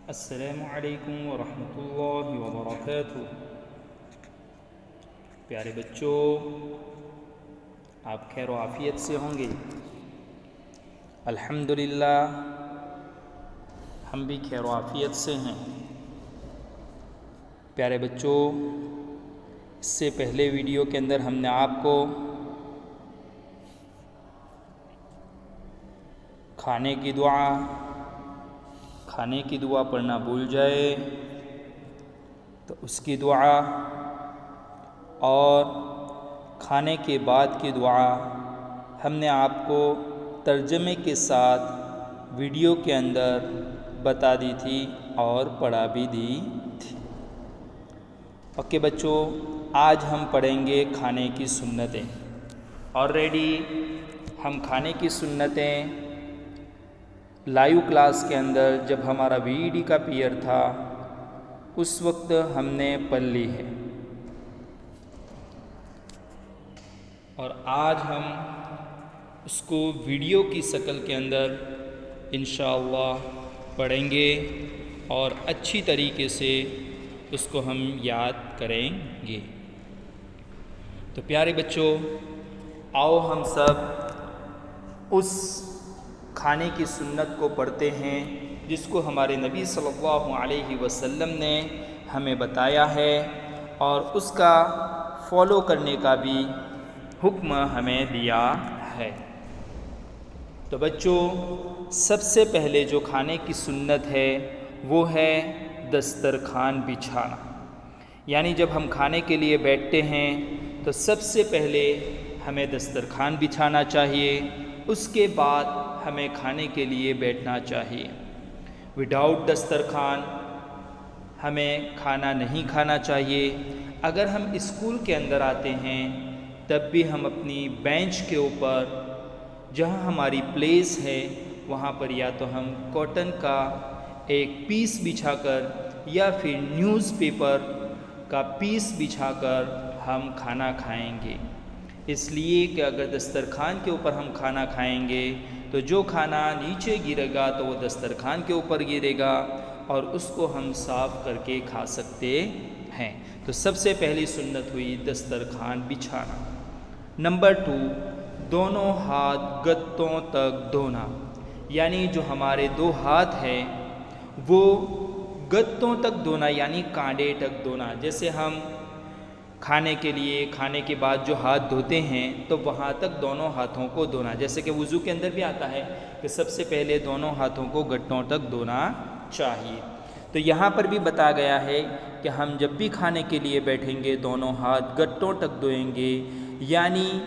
अस्सलामु अलैकुम वरहमतुल्लाहि वबरकातुहू। प्यारे बच्चों, आप खैर आफ़ियत से होंगे। अल्हम्दुलिल्लाह हम भी खैर आफ़ियत से हैं। प्यारे बच्चों, इससे पहले वीडियो के अंदर हमने आपको खाने की दुआ पढ़ना भूल जाए तो उसकी दुआ और खाने के बाद की दुआ हमने आपको तर्जमे के साथ वीडियो के अंदर बता दी थी और पढ़ा भी दी थी। ओके बच्चों, आज हम पढ़ेंगे खाने की सुन्नतें। ऑलरेडी हम खाने की सुन्नतें लाइव क्लास के अंदर जब हमारा वीडी का पीरियड था उस वक्त हमने पढ़ ली है और आज हम उसको वीडियो की शक्ल के अंदर इंशाअल्लाह पढ़ेंगे और अच्छी तरीके से उसको हम याद करेंगे। तो प्यारे बच्चों, आओ हम सब उस खाने की सुन्नत को पढ़ते हैं जिसको हमारे नबी सल्लल्लाहु अलैहि वसल्लम ने हमें बताया है और उसका फॉलो करने का भी हुक्म हमें दिया है। तो बच्चों, सबसे पहले जो खाने की सुन्नत है वो है दस्तरखान बिछाना। यानी जब हम खाने के लिए बैठते हैं तो सबसे पहले हमें दस्तरखान बिछाना चाहिए, उसके बाद हमें खाने के लिए बैठना चाहिए। विदाउट दस्तरखान हमें खाना नहीं खाना चाहिए। अगर हम स्कूल के अंदर आते हैं तब भी हम अपनी बेंच के ऊपर जहाँ हमारी प्लेस है वहाँ पर या तो हम कॉटन का एक पीस बिछाकर या फिर न्यूज़पेपर का पीस बिछाकर हम खाना खाएंगे। इसलिए कि अगर दस्तरखान के ऊपर हम खाना खाएंगे तो जो खाना नीचे गिरेगा तो वो दस्तरखान के ऊपर गिरेगा और उसको हम साफ़ करके खा सकते हैं। तो सबसे पहली सुन्नत हुई दस्तरखान बिछाना। नंबर 2, दोनों हाथ गत्तों तक धोना। यानी जो हमारे दो हाथ हैं वो गत्तों तक धोना, यानी कांडे तक धोना। जैसे हम खाने के बाद जो हाथ धोते हैं तो वहाँ तक दोनों हाथों को धोना। जैसे कि वुज़ू के अंदर भी आता है कि सबसे पहले दोनों हाथों को गट्टों तक धोना चाहिए। तो यहाँ पर भी बताया गया है कि हम जब भी खाने के लिए बैठेंगे दोनों हाथ गट्टों तक धोएंगे। यानी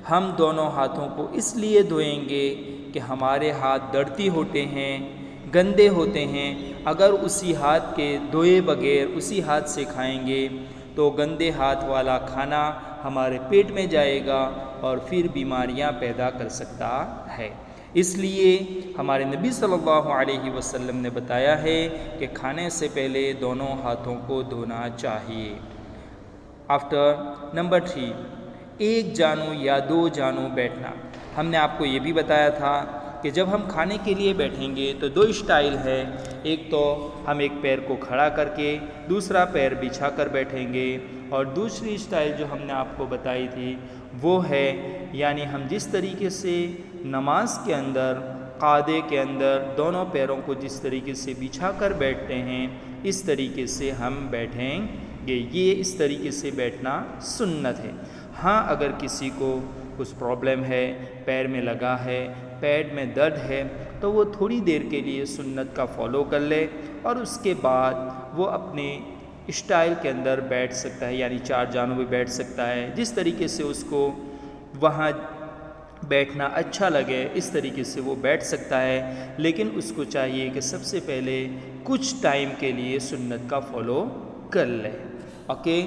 हम दोनों हाथों को इसलिए धोएंगे कि हमारे हाथ डर्टी होते हैं, गंदे होते हैं। अगर उसी हाथ के धोए बगैर उसी हाथ से खाएंगे तो गंदे हाथ वाला खाना हमारे पेट में जाएगा और फिर बीमारियां पैदा कर सकता है। इसलिए हमारे नबी सल्लल्लाहु अलैहि वसल्लम ने बताया है कि खाने से पहले दोनों हाथों को धोना चाहिए। आफ्टर नंबर 3, एक जानू या दो जानू बैठना। हमने आपको ये भी बताया था कि जब हम खाने के लिए बैठेंगे तो दो स्टाइल है। एक तो हम एक पैर को खड़ा करके दूसरा पैर बिछा कर बैठेंगे और दूसरी स्टाइल जो हमने आपको बताई थी वो है यानी हम जिस तरीके से नमाज के अंदर कादे के अंदर दोनों पैरों को जिस तरीके से बिछा कर बैठते हैं इस तरीके से हम बैठेंगे। ये इस तरीके से बैठना सुन्नत है। हाँ, अगर किसी को कुछ प्रॉब्लम है, पैर में लगा है, पैर में दर्द है, तो वो थोड़ी देर के लिए सुन्नत का फॉलो कर ले और उसके बाद वो अपने स्टाइल के अंदर बैठ सकता है। यानी चार जानों में बैठ सकता है। जिस तरीके से उसको वहाँ बैठना अच्छा लगे इस तरीके से वो बैठ सकता है। लेकिन उसको चाहिए कि सबसे पहले कुछ टाइम के लिए सुन्नत का फॉलो कर ले। ओके,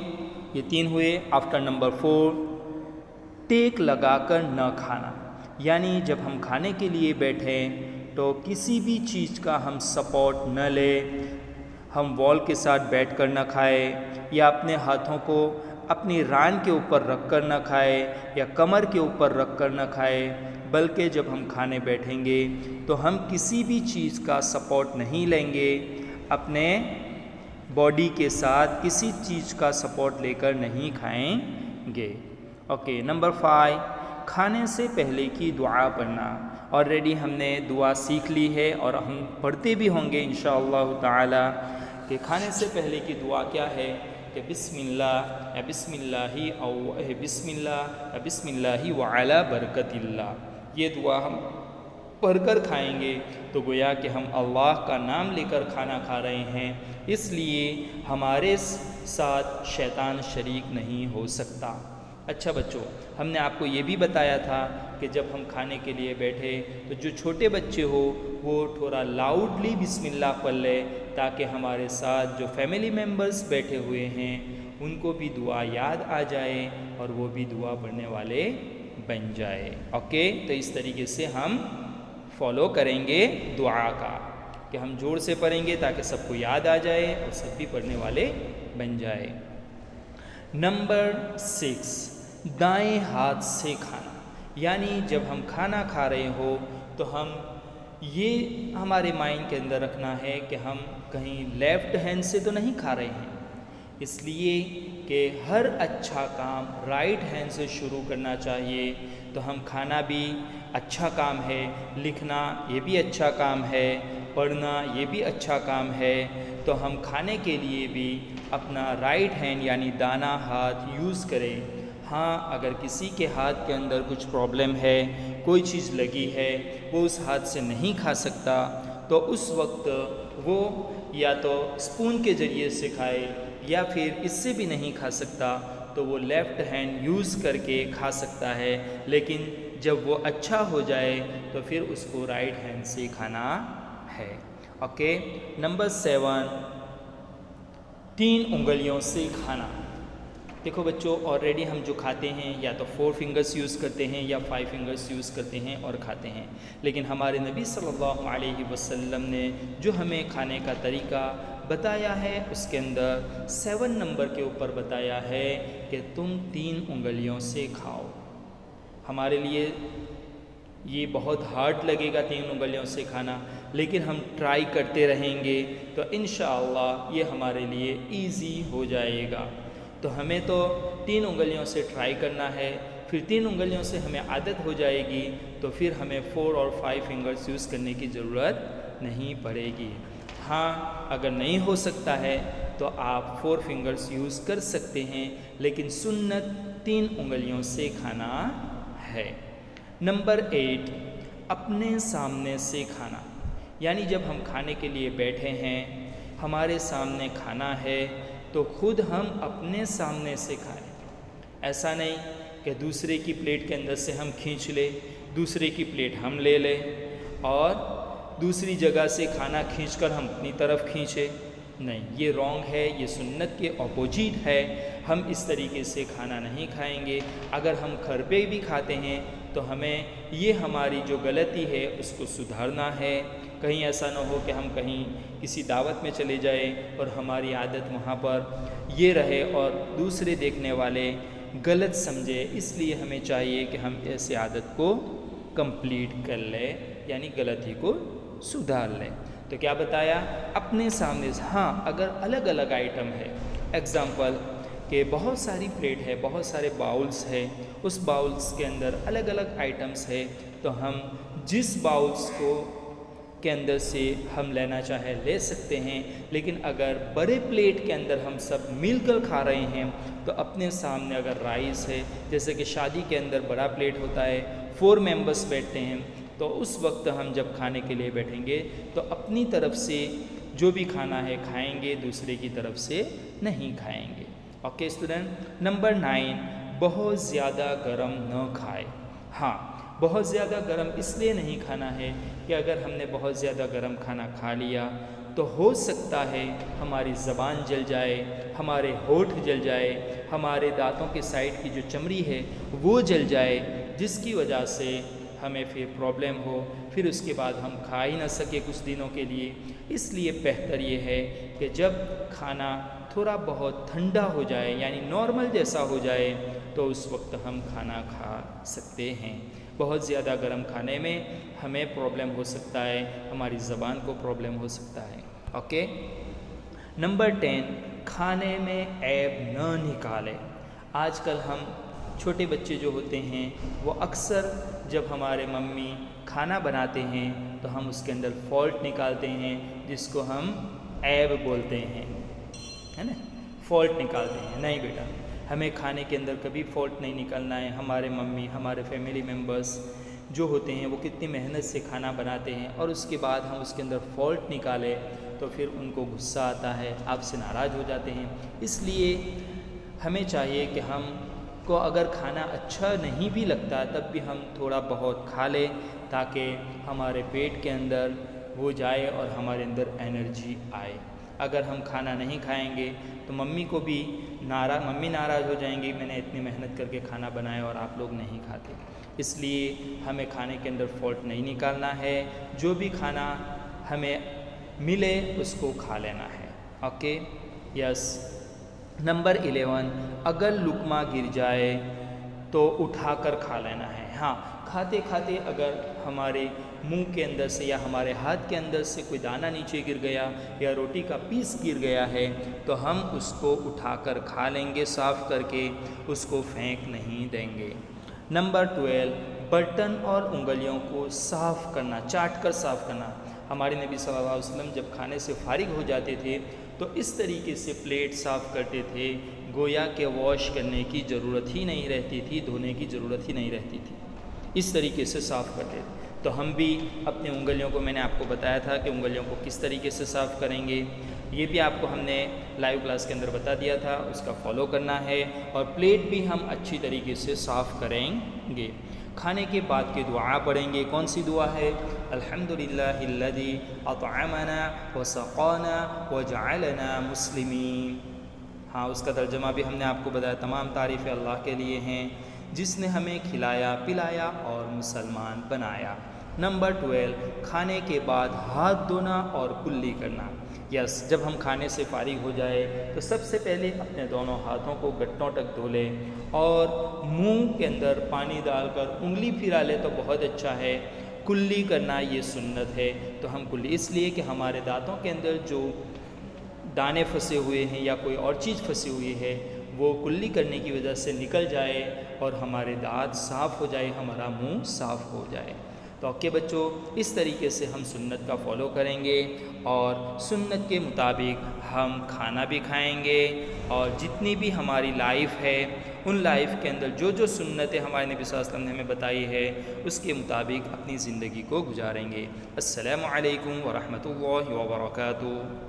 ये 3 हुए। आफ्टर नंबर 4, टेक लगाकर न खाना। यानी जब हम खाने के लिए बैठें तो किसी भी चीज़ का हम सपोर्ट न लें। हम वॉल के साथ बैठकर न खाएं या अपने हाथों को अपनी रान के ऊपर रख कर न खाएं या कमर के ऊपर रख कर न खाएं। बल्कि जब हम खाने बैठेंगे तो हम किसी भी चीज़ का सपोर्ट नहीं लेंगे। अपने बॉडी के साथ किसी चीज़ का सपोर्ट लेकर नहीं खाएंगे। ओके, नंबर 5, खाने से पहले की दुआ पढ़ना। ऑलरेडी हमने दुआ सीख ली है और हम पढ़ते भी होंगे इंशाअल्लाह ताला कि खाने से पहले की दुआ क्या है कि बिस्मिल्लाह या बिस्मिल्लाही औ बिस्मिल्लाह या बिस्मिल्लाही व अला बरकतिल्लाह। ये दुआ हम पढ़कर खाएंगे तो गोया कि हम अल्लाह का नाम लेकर खाना खा रहे हैं, इसलिए हमारे साथ शैतान शरीक नहीं हो सकता। अच्छा बच्चों, हमने आपको ये भी बताया था कि जब हम खाने के लिए बैठे तो जो छोटे बच्चे हो वो थोड़ा लाउडली बिस्मिल्लाह पढ़ ले, ताकि हमारे साथ जो फैमिली मेम्बर्स बैठे हुए हैं उनको भी दुआ याद आ जाए और वो भी दुआ पढ़ने वाले बन जाए। ओके, तो इस तरीके से हम फॉलो करेंगे दुआ का कि हम जोर से पढ़ेंगे ताकि सबको याद आ जाए और सब भी पढ़ने वाले बन जाए। नंबर 6, दाएं हाथ से खाना। यानी जब हम खाना खा रहे हो तो हम ये हमारे माइंड के अंदर रखना है कि हम कहीं लेफ़्ट हैंड से तो नहीं खा रहे हैं, इसलिए कि हर अच्छा काम राइट हैंड से शुरू करना चाहिए। तो हम खाना भी अच्छा काम है, लिखना ये भी अच्छा काम है, पढ़ना ये भी अच्छा काम है, तो हम खाने के लिए भी अपना राइट हैंड यानी दाना हाथ यूज़ करें। हाँ, अगर किसी के हाथ के अंदर कुछ प्रॉब्लम है, कोई चीज़ लगी है, वो उस हाथ से नहीं खा सकता, तो उस वक्त वो या तो स्पून के ज़रिए से खाए या फिर इससे भी नहीं खा सकता तो वो लेफ़्ट हैंड यूज़ करके खा सकता है। लेकिन जब वो अच्छा हो जाए तो फिर उसको राइट हैंड से खाना है। ओके, नंबर 7, 3 उंगलियों से खाना। देखो बच्चों, ऑलरेडी हम जो खाते हैं या तो 4 फिंगर्स यूज़ करते हैं या 5 फिंगर्स यूज़ करते हैं और खाते हैं, लेकिन हमारे नबी सल्लल्लाहु अलैहि वसल्लम ने जो हमें खाने का तरीका बताया है उसके अंदर 7 नंबर के ऊपर बताया है कि तुम 3 उंगलियों से खाओ। हमारे लिए ये बहुत हार्ड लगेगा 3 उंगलियों से खाना, लेकिन हम ट्राई करते रहेंगे तो इंशाअल्लाह ये हमारे लिए ईज़ी हो जाएगा। तो हमें तो 3 उंगलियों से ट्राई करना है, फिर 3 उंगलियों से हमें आदत हो जाएगी तो फिर हमें 4 और 5 फिंगर्स यूज़ करने की ज़रूरत नहीं पड़ेगी। हाँ, अगर नहीं हो सकता है तो आप 4 फिंगर्स यूज़ कर सकते हैं, लेकिन सुन्नत 3 उंगलियों से खाना है। नंबर 8, अपने सामने से खाना। यानी जब हम खाने के लिए बैठे हैं, हमारे सामने खाना है तो खुद हम अपने सामने से खाएं। ऐसा नहीं कि दूसरे की प्लेट के अंदर से हम खींच ले, दूसरे की प्लेट हम ले लें और दूसरी जगह से खाना खींचकर हम अपनी तरफ खींचे। नहीं, ये रॉन्ग है, ये सुन्नत के ऑपोजिट है। हम इस तरीके से खाना नहीं खाएंगे। अगर हम घर पे भी खाते हैं तो हमें ये हमारी जो गलती है उसको सुधारना है। कहीं ऐसा ना हो कि हम कहीं किसी दावत में चले जाएं और हमारी आदत वहाँ पर ये रहे और दूसरे देखने वाले गलत समझे। इसलिए हमें चाहिए कि हम ऐसे आदत को कंप्लीट कर लें, यानी गलती को सुधार लें। तो क्या बताया, अपने सामने। हाँ, अगर अलग अलग आइटम है, एग्ज़ाम्पल कि बहुत सारी प्लेट है, बहुत सारे बाउल्स है, उस बाउल्स के अंदर अलग अलग आइटम्स है, तो हम जिस बाउल्स को के अंदर से हम लेना चाहे ले सकते हैं। लेकिन अगर बड़े प्लेट के अंदर हम सब मिलकर खा रहे हैं तो अपने सामने अगर राइस है, जैसे कि शादी के अंदर बड़ा प्लेट होता है, 4 मेंबर्स बैठते हैं, तो उस वक्त हम जब खाने के लिए बैठेंगे तो अपनी तरफ से जो भी खाना है खाएंगे, दूसरे की तरफ से नहीं खाएंगे। Okay student. नंबर 9, बहुत ज़्यादा गरम न खाए। हाँ, बहुत ज़्यादा गरम इसलिए नहीं खाना है कि अगर हमने बहुत ज़्यादा गरम खाना खा लिया तो हो सकता है हमारी ज़बान जल जाए, हमारे होठ जल जाए, हमारे दांतों के साइड की जो चमड़ी है वो जल जाए, जिसकी वजह से हमें फिर प्रॉब्लम हो, फिर उसके बाद हम खा ही ना सके कुछ दिनों के लिए। इसलिए बेहतर ये है कि जब खाना थोड़ा बहुत ठंडा हो जाए, यानी नॉर्मल जैसा हो जाए, तो उस वक्त हम खाना खा सकते हैं। बहुत ज़्यादा गर्म खाने में हमें प्रॉब्लम हो सकता है, हमारी ज़बान को प्रॉब्लम हो सकता है। ओके। नंबर 10, खाने में ऐब न निकालें। आजकल हम छोटे बच्चे जो होते हैं वो अक्सर जब हमारे मम्मी खाना बनाते हैं तो हम उसके अंदर फॉल्ट निकालते हैं, जिसको हम ऐब बोलते हैं, है ना, फॉल्ट निकालते हैं। नहीं बेटा, हमें खाने के अंदर कभी फॉल्ट नहीं निकालना है। हमारे मम्मी, हमारे फैमिली मेम्बर्स जो होते हैं वो कितनी मेहनत से खाना बनाते हैं और उसके बाद हम उसके अंदर फॉल्ट निकालें तो फिर उनको गुस्सा आता है, आपसे नाराज़ हो जाते हैं। इसलिए हमें चाहिए कि हम को अगर खाना अच्छा नहीं भी लगता तब भी हम थोड़ा बहुत खा लें ताकि हमारे पेट के अंदर वो जाए और हमारे अंदर एनर्जी आए। अगर हम खाना नहीं खाएंगे तो मम्मी को भी मम्मी नाराज़ हो जाएंगी, मैंने इतनी मेहनत करके खाना बनाया और आप लोग नहीं खाते। इसलिए हमें खाने के अंदर फॉल्ट नहीं निकालना है, जो भी खाना हमें मिले उसको खा लेना है। Okay, yes. नंबर 11, अगर लुकमा गिर जाए तो उठाकर खा लेना है। हाँ, खाते खाते अगर हमारे मुंह के अंदर से या हमारे हाथ के अंदर से कोई दाना नीचे गिर गया या रोटी का पीस गिर गया है तो हम उसको उठाकर खा लेंगे, साफ़ करके, उसको फेंक नहीं देंगे। नंबर 12, बर्तन और उंगलियों को साफ़ करना, चाट कर साफ़ करना। हमारे नबी सल्लल्लाहु अलैहि वसल्लम जब खाने से फारिग हो जाते थे तो इस तरीके से प्लेट साफ़ करते थे, गोया के वॉश करने की ज़रूरत ही नहीं रहती थी, धोने की ज़रूरत ही नहीं रहती थी, इस तरीके से साफ़ करते थे। तो हम भी अपनी उंगलियों को, मैंने आपको बताया था कि उंगलियों को किस तरीके से साफ़ करेंगे, ये भी आपको हमने लाइव क्लास के अंदर बता दिया था, उसका फॉलो करना है। और प्लेट भी हम अच्छी तरीके से साफ़ करेंगे। खाने के बाद की दुआ पढ़ेंगे। कौन सी दुआ है? अल्हम्दुलिल्लाहिल्लज़ी अतअमना व सक़ाना व जअलना मुस्लिमीन। हाँ, उसका तर्जमा भी हमने आपको बताया। तमाम तारीफ़ें अल्लाह के लिए हैं जिसने हमें खिलाया पिलाया और मुसलमान बनाया। नंबर 12, खाने के बाद हाथ धोना और कुल्ली करना। यस, जब हम खाने से फारिग हो जाए तो सबसे पहले अपने दोनों हाथों को घुटनों तक धो लें और मुंह के अंदर पानी डालकर उंगली फिरा ले तो बहुत अच्छा है। कुल्ली करना ये सुन्नत है। तो हम कुल्ली इसलिए कि हमारे दांतों के अंदर जो दाने फंसे हुए हैं या कोई और चीज़ फंसी हुई है वो कुल्ली करने की वजह से निकल जाए और हमारे दांत साफ़ हो जाए, हमारा मुंह साफ़ हो जाए। तो ओके बच्चों, इस तरीके से हम सुन्नत का फॉलो करेंगे और सुन्नत के मुताबिक हम खाना भी खाएंगे और जितनी भी हमारी लाइफ है उन लाइफ के अंदर जो जो सुन्नतें हमारे नबी सल्लल्लाहु अलैहि वसल्लम ने हमें बताई है उसके मुताबिक अपनी ज़िंदगी को गुजारेंगे। अस्सलामु अलैकुम व रहमतुल्लाहि व बरकातुहू।